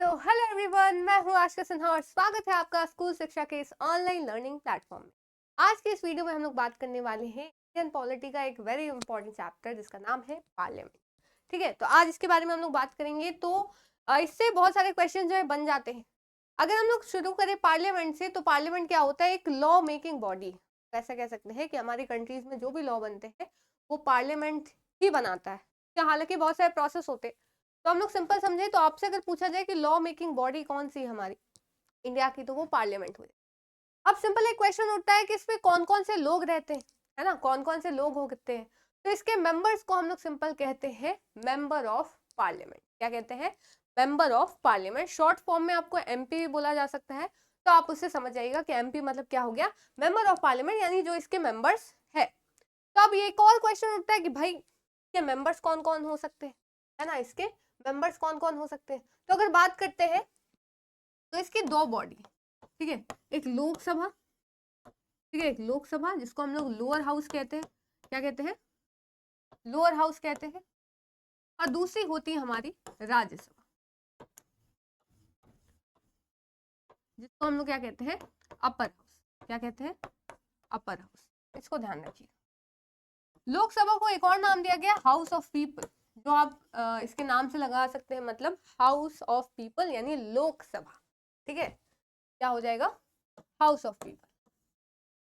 तो hello everyone, मैं हूँ आशा सिन्हा और स्वागत है आपका स्कूल शिक्षा के इस ऑनलाइन लर्निंग प्लेटफॉर्म में। आज के इस वीडियो में हम लोग बात करने वाले हैं इंडियन पॉलिटी का एक वेरी इंपॉर्टेंट चैप्टर जिसका नाम है पार्लियामेंट। ठीक है, तो आज इसके बारे में हम लोग बात करेंगे। तो इससे बहुत सारे क्वेश्चन जो है बन जाते हैं। अगर हम लोग शुरू करें पार्लियामेंट से, तो पार्लियामेंट क्या होता है? एक लॉ मेकिंग बॉडी। ऐसा कह सकते हैं कि हमारी कंट्रीज में जो भी लॉ बनते हैं वो पार्लियामेंट ही बनाता है। हालांकि बहुत सारे प्रोसेस होते हैं, तो हम लोग सिंपल समझे तो आपसे अगर पूछा जाए कि लॉ मेकिंग बॉडी कौन सी है हमारी इंडिया की, तो वो पार्लियामेंट हुई। अब सिंपल एक क्वेश्चन उठता है कि इसमें कौन कौन से लोग रहते हैं, है ना? कौन कौन से लोग होते हैं? तो इसके मेंबर्स को हम लोग सिंपल कहते हैं मेंबर ऑफ पार्लियामेंट। क्या कहते हैं? Member of parliament. Short form में आपको एमपी भी बोला जा सकता है, तो आप उससे समझ जाइएगा कि एमपी मतलब क्या हो गया, मेंबर ऑफ पार्लियामेंट, यानी जो इसके मेंबर्स है। तो अब ये एक और क्वेश्चन उठता है कि भाई ये मेंबर्स कौन कौन हो सकते हैं, है ना? इसके मेंबर्स कौन कौन हो सकते हैं? तो अगर बात करते हैं तो इसकी दो बॉडी, ठीक है, एक लोकसभा, ठीक है, एक लोकसभा जिसको हम लोग लोअर हाउस कहते हैं। क्या कहते हैं? लोअर हाउस कहते हैं। और दूसरी होती है हमारी राज्यसभा, जिसको हम लोग क्या कहते हैं? Upper house. क्या कहते हैं? Upper house. इसको ध्यान रखिए। लोकसभा को एक और नाम दिया गया हाउस ऑफ पीपल, जो आप इसके नाम से लगा सकते हैं, मतलब हाउस ऑफ पीपल यानी लोकसभा। ठीक है, क्या हो जाएगा? House of people.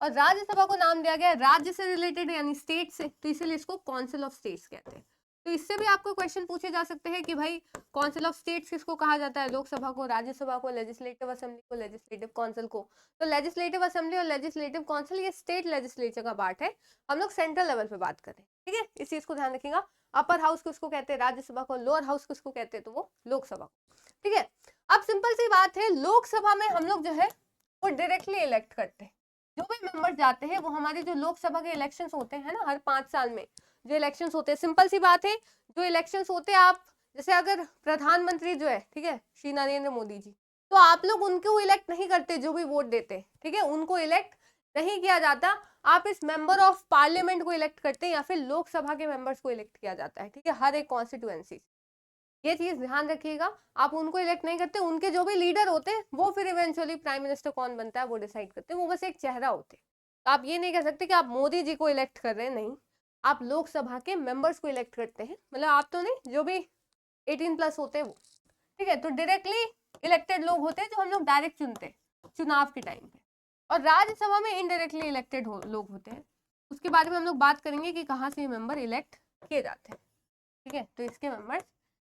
और राज्यसभा को नाम दिया गया राज्य से रिलेटेड यानी स्टेट से, तो इसीलिए इसको काउंसिल ऑफ स्टेट्स कहते हैं। तो इससे भी आपको क्वेश्चन पूछे जा सकते हैं कि भाई काउंसिल ऑफ स्टेट्स किसको कहा जाता है? लोकसभा को, राज्यसभा को, लेजिस्लेटिव असेंबली को, लेजिस्लेटिव काउंसिल को। तो लेजिस्लेटिव असेंबली और लेजिस्लेटिव काउंसिल ये स्टेट लेजिस्लेचर का पार्ट है, हम लोग सेंट्रल लेवल पे बात करें। ठीक है, इस चीज को ध्यान रखिएगा। अपर हाउस किसको कहते हैं? राज्यसभा को। लोअर हाउस किसको कहते हैं? तो वो लोकसभा को। ठीक है, अब सिंपल सी बात है, लोकसभा में हम लोग जो है वो डायरेक्टली इलेक्ट करते हैं। जो भी मेंबर जाते हैं वो हमारे जो लोकसभा के इलेक्शंस होते हैं ना, हर 5 साल में जो इलेक्शंस होते हैं, सिंपल सी बात है, जो इलेक्शंस होते हैं, आप जैसे अगर प्रधानमंत्री जो है, ठीक है, श्री नरेंद्र मोदी जी, तो आप लोग उनको इलेक्ट नहीं करते जो भी वोट देते, ठीक है, उनको इलेक्ट नहीं किया जाता। आप इस मेंबर ऑफ पार्लियामेंट को इलेक्ट करते हैं या फिर लोकसभा के मेंबर्स को इलेक्ट किया जाता है। ठीक है, हर एक कॉन्स्टिट्यूएंसी, ये चीज ध्यान रखिएगा। आप उनको इलेक्ट नहीं करते, उनके जो भी लीडर होते हैं वो फिर इवेंचुअली प्राइम मिनिस्टर कौन बनता है वो डिसाइड करते हैं, वो बस एक चेहरा होते हैं। तो आप ये नहीं कह सकते कि आप मोदी जी को इलेक्ट कर रहे हैं, नहीं, आप लोकसभा के मेंबर्स को इलेक्ट करते हैं, मतलब आप तो नहीं, जो भी 18+ होते हैं वो। ठीक है, तो डायरेक्टली इलेक्टेड लोग होते हैं जो हम लोग डायरेक्ट चुनते हैं चुनाव के टाइम पे। और राज्यसभा में इनडायरेक्टली इलेक्टेड लोग होते हैं, उसके बारे में हम लोग बात करेंगे कि कहाँ से मेंबर इलेक्ट किए जाते हैं। ठीक है, तो इसके मेंबर्स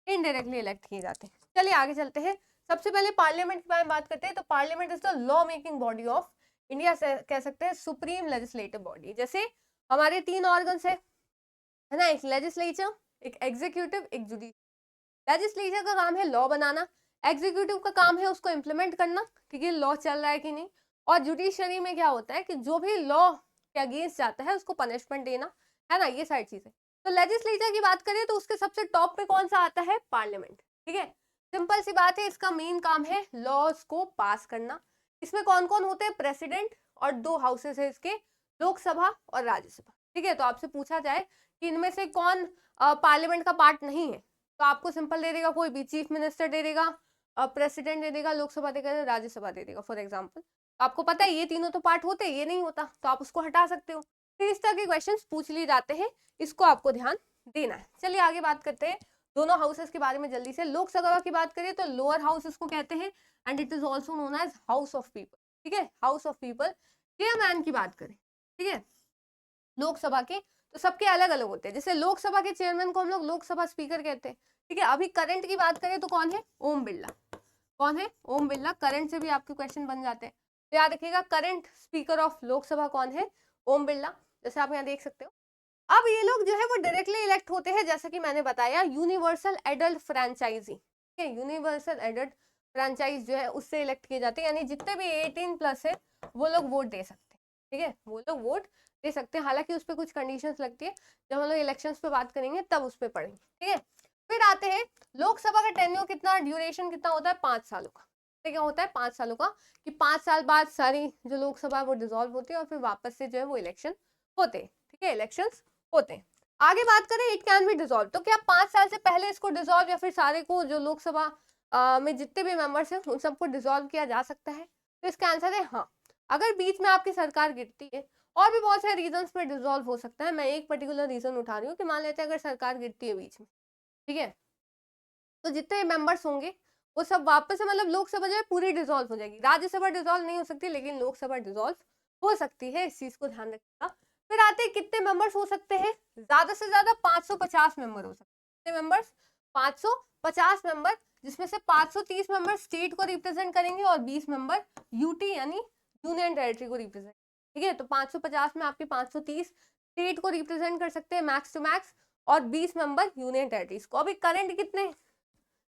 इनडायरेक्टली इलेक्ट किए जाते हैं। चलिए आगे चलते हैं। सबसे पहले पार्लियामेंट के बारे में बात करते हैं। तो parliament is the law making body of India, से कह सकते हैं सुप्रीम लेजिस्लेटिव बॉडी। जैसे हमारे 3 ऑर्गन्स है ना, एक लेजिस्लेचर, एक एग्जीक्यूटिव, एक जुडिशियल। लेजिस्लेचर का काम है लॉ बनाना, एग्जीक्यूटिव का काम है उसको इम्प्लीमेंट करना, ठीक है, लॉ चल रहा है कि नहीं। और जुडिशरी में क्या होता है कि जो भी लॉ के अगेंस्ट जाता है उसको पनिशमेंट देना, है ना, ये सारी चीजें। तो लेजिस्लेचर की बात करें तो उसके सबसे टॉप पे कौन सा आता है? पार्लियामेंट। ठीक है, सिंपल सी बात है, इसका मेन काम है लॉज को पास करना। इसमें कौन कौन होते हैं? प्रेसिडेंट और 2 हाउसेस है इसके, लोकसभा और राज्यसभा। ठीक है, तो आपसे पूछा जाए कि इनमें से कौन पार्लियामेंट का पार्ट नहीं है, तो आपको सिंपल दे देगा कोई भी, चीफ मिनिस्टर दे देगा, प्रेसिडेंट दे देगा, लोकसभा दे देगा, राज्यसभा दे देगा फॉर एग्जाम्पल। आपको पता है ये तीनों तो पार्ट होते हैं, ये नहीं होता, तो आप उसको हटा सकते हो। फिर इस तरह के क्वेश्चंस पूछ लिए जाते हैं, इसको आपको ध्यान देना है। चलिए आगे बात करते हैं दोनों हाउसेस के बारे में जल्दी से। लोकसभा की बात करें तो लोअर हाउस इसको कहते हैं and it is also known as house of people. ठीक है, हाउस ऑफ पीपल। चेयरमैन की बात करें, ठीक है, लोकसभा के, तो सबके अलग अलग होते हैं। जैसे लोकसभा के चेयरमैन को हम लोग लोकसभा स्पीकर कहते हैं। ठीक है, अभी करंट की बात करें तो कौन है? ओम बिरला। कौन है? ओम बिरला। करंट से भी आपके क्वेश्चन बन जाते हैं, तो याद रखिएगा करंट स्पीकर ऑफ लोकसभा कौन है? ओम बिरला, जैसे आप यहाँ देख सकते हो। अब ये लोग जो है वो डायरेक्टली इलेक्ट होते हैं, जैसा कि मैंने बताया, यूनिवर्सल एडल्ट फ्रेंचाइजी। ठीक है, यूनिवर्सल एडल्ट फ्रेंचाइज जो है उससे इलेक्ट किए जाते हैं, यानी जितने भी 18+ है वो लोग वोट दे सकते हैं। ठीक है, वो लोग वोट दे सकते हैं, हालांकि उस पर कुछ कंडीशंस लगती है, जब हम लोग इलेक्शंस पे बात करेंगे तब उस पर पढ़ेंगे। ठीक है, फिर आते हैं लोकसभा का टेन्योर कितना, ड्यूरेशन कितना होता है? 5 सालों का। तो क्या होता है? 5 सालों का, कि 5 साल बाद सारी जो लोकसभा है वो डिसॉल्व होती है और फिर वापस से जो है वो इलेक्शन होते हैं। ठीक है, इलेक्शंस होते हैं। आगे बात करें, इट कैन बी डिसॉल्व, तो क्या 5 साल से पहले इसको डिसॉल्व या फिर सारे को जो लोकसभा में जितने भी मेंबर्स हैं उन सबको डिसॉल्व किया जा सकता है? तो इसका आंसर है हाँ। अगर बीच में आपकी सरकार गिरती है, और भी बहुत सारे रीजंस पे डिसॉल्व हो सकता है, मैं एक पर्टिकुलर रीजन उठा रही हूँ कि मान लेते हैं अगर सरकार गिरती है बीच में, ठीक है, तो जितने मेंबर्स होंगे वो सब वापस से, मतलब लोकसभा जो है पूरी डिसॉल्व हो जाएगी। राज्यसभा डिसॉल्व नहीं हो सकती, लेकिन लोकसभा डिसॉल्व हो सकती है, इस चीज को ध्यान रखिएगा। फिर आते हैं कितने मेंबर्स हो सकते हैं? ज्यादा से ज्यादा 550 मेंबर हो सकते हैं। कितने मेंबर्स? 550 मेंबर, जिसमें से 530 मेंबर स्टेट को रिप्रेजेंट करेंगे और 20 मेंबर यूटी यानी यूनियन टेरिटरी को रिप्रेजेंट, ठीक है। तो 550 में आपके 530 स्टेट को रिप्रेजेंट कर सकते हैं मैक्स टू मैक्स, और 20 मेंबर यूनियन टेरिटरीज को। अभी करंट कितने,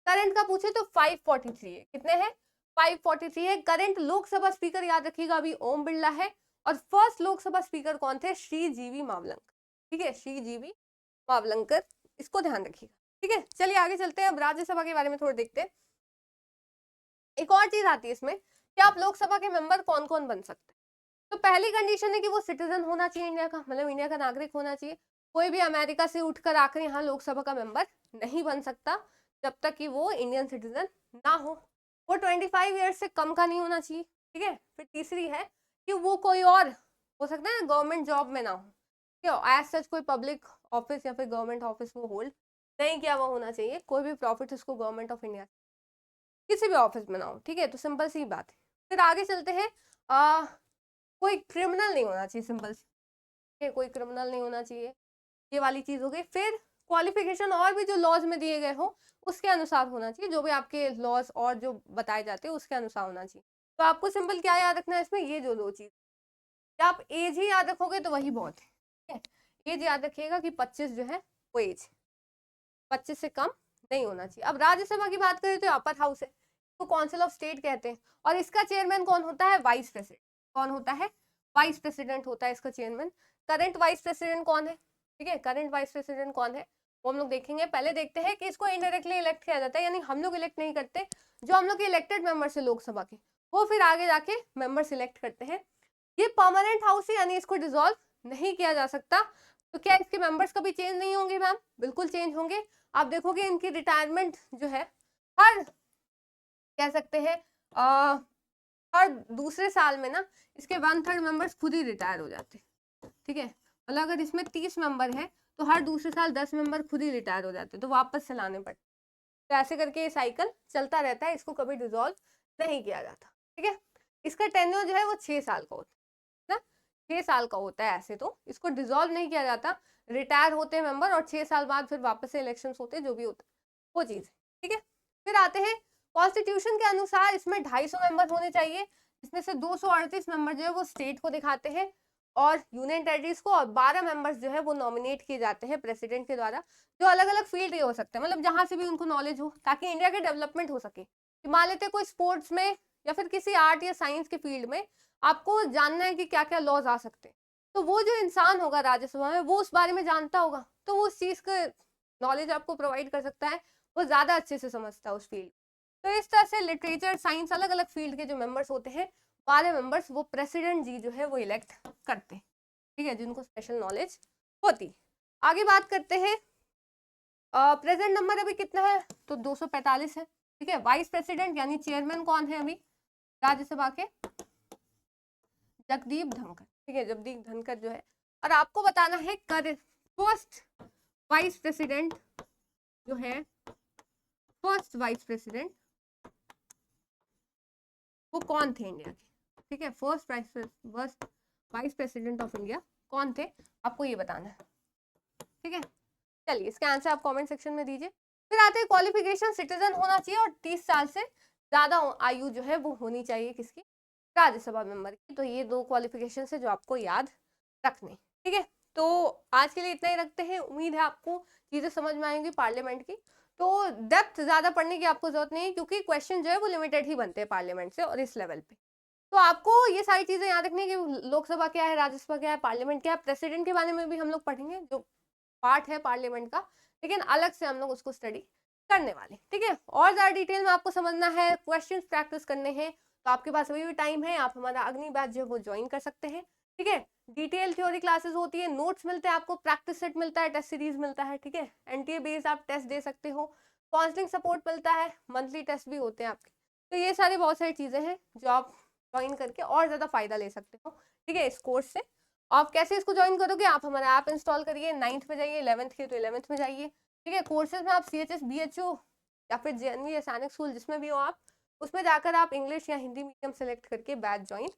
करंट का पूछे तो 543 है। कितने हैं? 543 है। करंट लोकसभा स्पीकर याद रखिएगा अभी ओम बिरला है, और फर्स्ट लोकसभा स्पीकर कौन थे? श्री जीवी मावलंकर, ठीक है, श्री जीवी मावलंकर, इसको ध्यान रखिएगा, ठीक है। चलिए आगे चलते हैं, अब राज्यसभा के बारे में थोड़ा देखते हैं। एक और चीज आती है इसमें कि आप लोकसभा के मेंबर कौन कौन बन सकते हैं। तो पहली कंडीशन है कि वो सिटीजन होना चाहिए इंडिया का, मतलब इंडिया का नागरिक होना चाहिए। कोई भी अमेरिका से उठकर आकर यहाँ लोकसभा का मेंबर नहीं बन सकता जब तक कि वो इंडियन सिटीजन ना हो। वो 25 ईयर्स से कम का नहीं होना चाहिए, ठीक है। फिर तीसरी है कि वो कोई और हो सकता है ना गवर्नमेंट जॉब में ना हो, ठीक है, एज सच कोई पब्लिक ऑफिस या फिर गवर्नमेंट ऑफिस वो होल्ड नहीं किया हुआ होना चाहिए, कोई भी प्रॉफिट उसको गवर्नमेंट ऑफ इंडिया किसी भी ऑफिस में ना हो, ठीक है। तो सिंपल सी बात है। फिर आगे चलते हैं, कोई क्रिमिनल नहीं होना चाहिए, सिंपल सी, कोई क्रिमिनल नहीं होना चाहिए, ये वाली चीज हो गई। फिर क्वालिफिकेशन और भी जो लॉज में दिए गए हो उसके अनुसार होना चाहिए, जो भी आपके लॉज और जो बताए जाते हैं उसके अनुसार होना चाहिए। तो आपको सिंपल क्या याद रखना है इसमें, ये जो दो चीज, आप एज ही याद रखोगे तो वही बहुत है, ठीक है। एज याद रखिएगा कि 25 जो है वो एज, 25 से कम नहीं होना चाहिए। अब राज्यसभा की बात करें तो अपर हाउस है, तो काउंसिल ऑफ स्टेट कहते हैं, और इसका चेयरमैन कौन होता है? Vice president. कौन होता है? वाइस प्रेसिडेंट होता है इसका चेयरमैन। करंट वाइस प्रेसिडेंट कौन है? ठीक है, करंट वाइस प्रेसिडेंट कौन है वो हम लोग देखेंगे। पहले देखते हैं कि इसको इनडायरेक्टली इलेक्ट किया जाता है, यानी हम लोग इलेक्ट नहीं करते, जो हम लोग के इलेक्टेड मेंबर्स है लोकसभा के वो फिर आगे जाके मेंबर सिलेक्ट करते हैं। ये परमानेंट हाउस है, यानी इसको डिसॉल्व नहीं किया जा सकता। तो क्या इसके मेंबर्स कभी चेंज नहीं होंगे? मैम बिल्कुल चेंज होंगे। आप देखोगे इनकी रिटायरमेंट जो है हर, कह सकते हैं हर दूसरे साल में ना इसके 1/3 मेंबर्स खुद ही रिटायर हो जाते हैं, ठीक है। मतलब अगर इसमें 30 मेंबर है तो हर दूसरे साल 10 मेंबर खुद ही रिटायर हो जाते हैं, तो वापस से लाने पड़ते। तो ऐसे करके ये साइकिल चलता रहता है, इसको कभी डिसॉल्व नहीं किया जाता, ठीक है। इसका टेन्योर जो है वो 6 साल का होता है ना, 6 साल का होता है। ऐसे तो इसको डिसॉल्व नहीं किया जाता, रिटायर होते हैं मेंबर और 6 साल बाद फिर वापस से इलेक्शंस होते हैं, जो भी होता है वो चीज, ठीक है। फिर आते हैं कॉन्स्टिट्यूशन के अनुसार इसमें 250 मेंबर होने चाहिए, जिसमें से 238 मेंबर जो है वो स्टेट को दिखाते हैं और यूनियन टेरिटरीज को, और 12 मेंबर्स जो है वो नॉमिनेट किए जाते हैं प्रेसिडेंट के द्वारा, जो अलग अलग फील्ड के हो सकते हैं, मतलब जहां से भी उनको नॉलेज हो, ताकि इंडिया के डेवलपमेंट हो सके। मान लेते कोई स्पोर्ट्स में या फिर किसी आर्ट या साइंस के फील्ड में आपको जानना है कि क्या क्या लॉज आ सकते हैं, तो वो जो इंसान होगा राज्यसभा में वो उस बारे में जानता होगा, तो वो उस चीज का नॉलेज आपको प्रोवाइड कर सकता है, वो ज्यादा अच्छे से समझता है उस फील्ड। तो इस तरह से लिटरेचर साइंस अलग अलग फील्ड के जो मेंबर्स होते हैं 12 मेंबर्स वो प्रेसिडेंट जी जो है वो इलेक्ट करते हैं, ठीक है, जिनको स्पेशल नॉलेज होती। आगे बात करते हैं, प्रेजेंट नंबर अभी कितना है? तो 245 है, ठीक है। वाइस प्रेसिडेंट यानी चेयरमैन कौन है अभी राज्यसभा के? जगदीप धनखड़, ठीक है, जगदीप धनखड़ जो है। और आपको बताना है कर फर्स्ट वाइस प्रेसिडेंट जो है, फर्स्ट वाइस प्रेसिडेंट वो कौन थे इंडिया के, ठीक है। First vice president of India कौन थे, आपको ये बताना है, ठीक है। चलिए इसका आंसर आप कमेंट सेक्शन में दीजिए। फिर आते हैं क्वालिफिकेशन, सिटीजन होना चाहिए और 30 साल से ज्यादा आयु जो है वो होनी चाहिए किसकी? राज्यसभा मेंबर की। तो ये दो क्वालिफिकेशन है जो आपको याद रखने, ठीक है। तो आज के लिए इतना ही रखते हैं, उम्मीद है आपको चीजें समझ में आएंगी पार्लियामेंट की। तो डेप्थ ज्यादा पढ़ने की आपको जरूरत नहीं है, क्योंकि क्वेश्चन जो है वो लिमिटेड ही बनते हैं पार्लियामेंट से और इस लेवल पे। तो आपको ये सारी चीजें याद रखनी है कि लोकसभा क्या है, राज्यसभा क्या है, पार्लियामेंट क्या है। प्रेसिडेंट के बारे में भी हम लोग पढ़ेंगे, जो पार्ट है पार्लियामेंट का, लेकिन अलग से हम लोग उसको स्टडी करने वाले, ठीक है। और ज्यादा डिटेल में आपको समझना है, क्वेश्चन प्रैक्टिस करने हैं, तो आपके पास अभी भी टाइम है, आप हमारा अग्नि बैच जो है वो ज्वाइन कर सकते हैं, ठीक है। डिटेल थ्योरी क्लासेस होती है, नोट्स मिलते हैं आपको, प्रैक्टिस सेट मिलता है, टेस्ट सीरीज मिलता है, ठीक है। एनटीए बेस्ड आप टेस्ट दे सकते हो, काउंसलिंग सपोर्ट मिलता है, मंथली टेस्ट भी होते हैं आपके। तो ये सारी बहुत सारी चीज़ें हैं जो आप ज्वाइन करके और ज़्यादा फायदा ले सकते हो, ठीक है, इस कोर्स से। आप कैसे इसको ज्वाइन करोगे, आप हमारा ऐप इंस्टॉल करिए, 9th में जाइए, 11th के तो 11th में जाइए, ठीक है। कोर्सेज में आप CHS BHU या फिर JNV या सैनिक स्कूल जिसमें भी हो आप, उसमें जाकर आप इंग्लिश या हिंदी मीडियम सेलेक्ट करके बैच ज्वाइन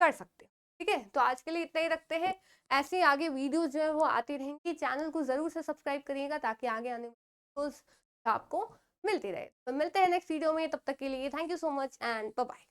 कर सकते हो, ठीक है। तो आज के लिए इतना ही रखते हैं, ऐसे आगे वीडियोस जो है वो आती रहेंगी। चैनल को जरूर से सब्सक्राइब करिएगा ताकि आगे आने वाले आपको मिलती रहे। तो मिलते हैं नेक्स्ट वीडियो में, तब तक के लिए thank you so much and bye bye.